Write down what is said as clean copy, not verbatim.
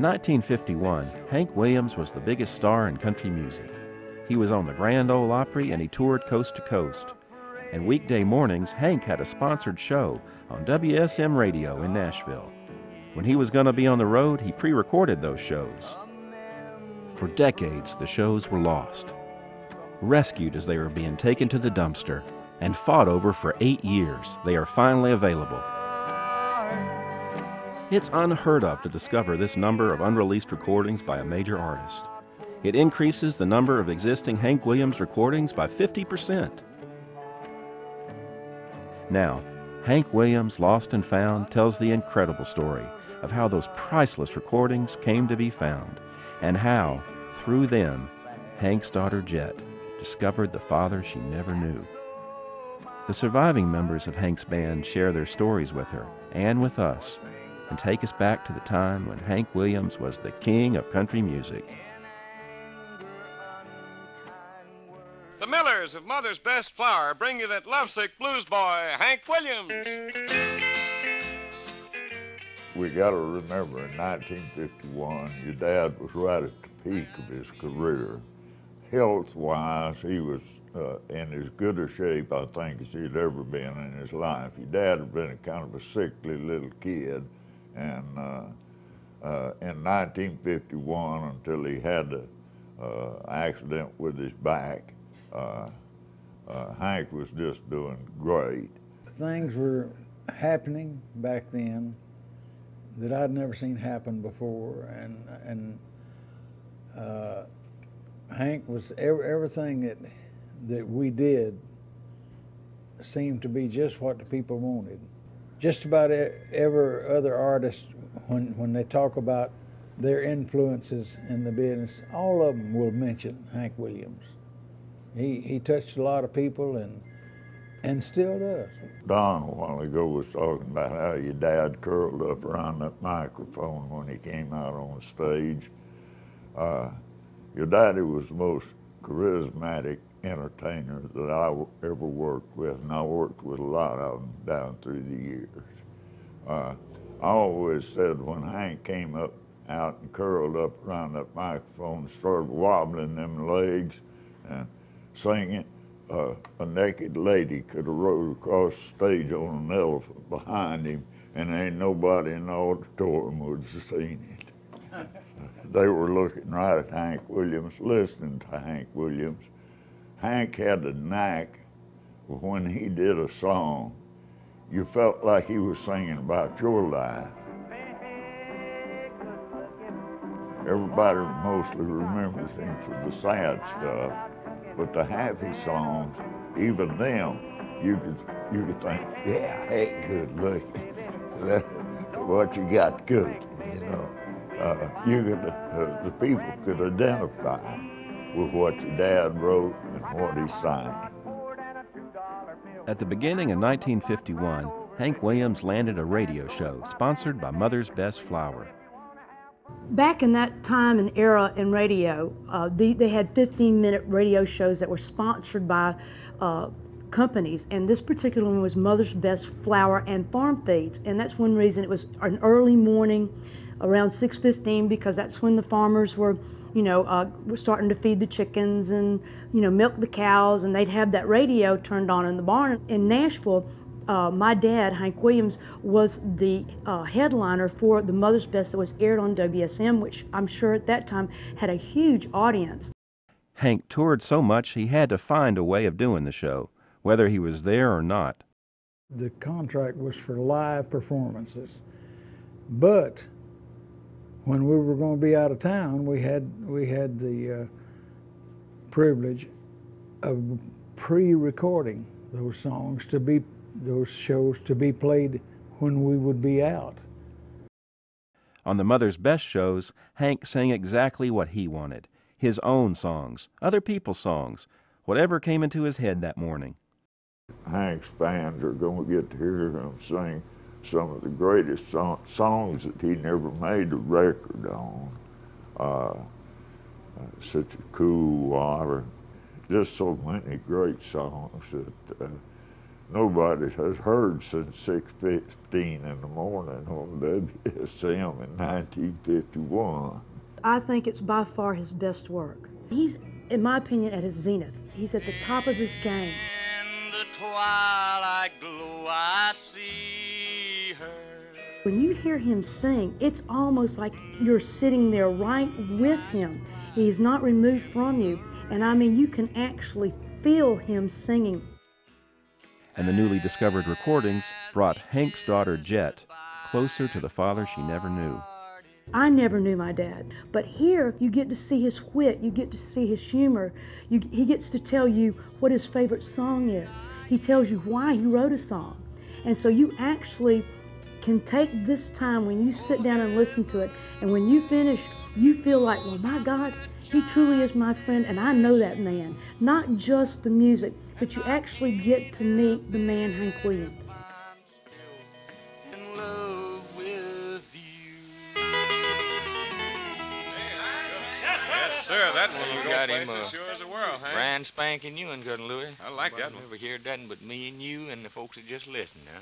In 1951, Hank Williams was the biggest star in country music. He was on the Grand Ole Opry and he toured coast to coast. And weekday mornings, Hank had a sponsored show on WSM Radio in Nashville. When he was going to be on the road, he pre-recorded those shows. For decades, the shows were lost, rescued as they were being taken to the dumpster, and fought over for 8 years. They are finally available. It's unheard of to discover this number of unreleased recordings by a major artist. It increases the number of existing Hank Williams recordings by 50%. Now, Hank Williams Lost and Found tells the incredible story of how those priceless recordings came to be found, and how, through them, Hank's daughter Jet discovered the father she never knew. The surviving members of Hank's band share their stories with her and with us, and take us back to the time when Hank Williams was the king of country music. The Millers of Mother's Best Flower bring you that lovesick blues boy, Hank Williams. We got to remember, in 1951, your dad was right at the peak of his career. Health-wise, he was in as good a shape, I think, as he'd ever been in his life. Your dad had been a kind of a sickly little kid, and in 1951, until he had an accident with his back, Hank was just doing great. Things were happening back then that I'd never seen happen before, and Hank was everything that we did seemed to be just what the people wanted. Just about every other artist, when they talk about their influences in the business, all of them will mention Hank Williams. He touched a lot of people and still does. Don a while ago was talking about how your dad curled up around that microphone when he came out on stage. Your daddy was the most charismatic entertainer that I ever worked with, and I worked with a lot of them down through the years. I always said when Hank came up out and curled up around that microphone and started wobbling them legs and singing, a naked lady could have rode across the stage on an elephant behind him, and ain't nobody in the auditorium would have seen it. They were looking right at Hank Williams, listening to Hank Williams. Hank had a knack of when he did a song, you felt like he was singing about your life. Everybody mostly remembers him for the sad stuff, but the happy songs, even them, you could think, yeah, hey, good looking. What you got cooking, you know. The people could identify with what your dad wrote and what he sang. At the beginning of 1951, Hank Williams landed a radio show sponsored by Mother's Best Flower. Back in that time and era in radio, they had 15-minute radio shows that were sponsored by companies, and this particular one was Mother's Best Flour and Farm Feeds, and that's one reason it was an early morning, around 6:15, because that's when the farmers were, were starting to feed the chickens and, milk the cows, and they'd have that radio turned on in the barn. In Nashville, my dad, Hank Williams, was the headliner for the Mother's Best that was aired on WSM, which I'm sure at that time had a huge audience. Hank toured so much he had to find a way of doing the show, whether he was there or not. The contract was for live performances, but when we were going to be out of town, we had the privilege of pre-recording those songs those shows to be played when we would be out. On the Mother's Best shows, Hank sang exactly what he wanted, his own songs, other people's songs, whatever came into his head that morning. Hank's fans are going to get to hear him sing some of the greatest songs that he never made a record on. Such a Cool Water, just so many great songs that nobody has heard since 6:15 in the morning on WSM in 1951. I think it's by far his best work. He's, in my opinion, at his zenith. He's at the top of his game. In the twilight glow I see her. When you hear him sing, it's almost like you're sitting there right with him. He's not removed from you. And I mean, you can actually feel him singing. And the newly discovered recordings brought Hank's daughter Jet closer to the father she never knew. I never knew my dad, but here you get to see his wit, you get to see his humor. He gets to tell you what his favorite song is. He tells you why he wrote a song. And so you actually can take this time when you sit down and listen to it, and when you finish, you feel like, well, my God, he truly is my friend, and I know that man. Not just the music, but you actually get to meet the man, Hank Williams. Sir, that one You will got go him places sure as a world, Hank. brand spanking new one, cousin Louis. I like that one. Never hear nothing but me and you and the folks that just listen now.